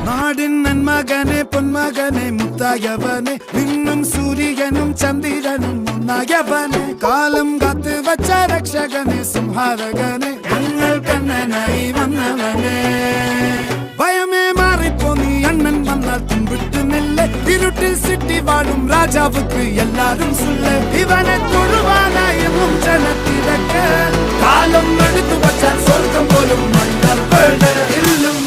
നാടിൻ നന്മകനെ പൊന്മകനെ മുത്തായവനെ നിന്നും സൂര്യനും ചന്ദ്രനും ഒന്നായവനെ കാലം കാത്ത് വച്ച രക്ഷകനെ സംഹാരകനെ ഞങ്ങൾ കണ്ണനായി വന്നവനെ ഭയമേ മാറിപ്പോ നീ അണ്ണൻ വന്നാൽ തുമ്പിട്ട് നെല്ല് ഇരുട്ടിൽ സിറ്റി വാഴും രാജാവുക്ക് എല്ലാരും സുല്ല് ഇവനെ തൊഴുവാനായും ജനത്തിരക്ക് കാലം എടുത്തു വച്ചാൽ സ്വർഗം പോലും മണ്ണർ വീട് ഇല്ലും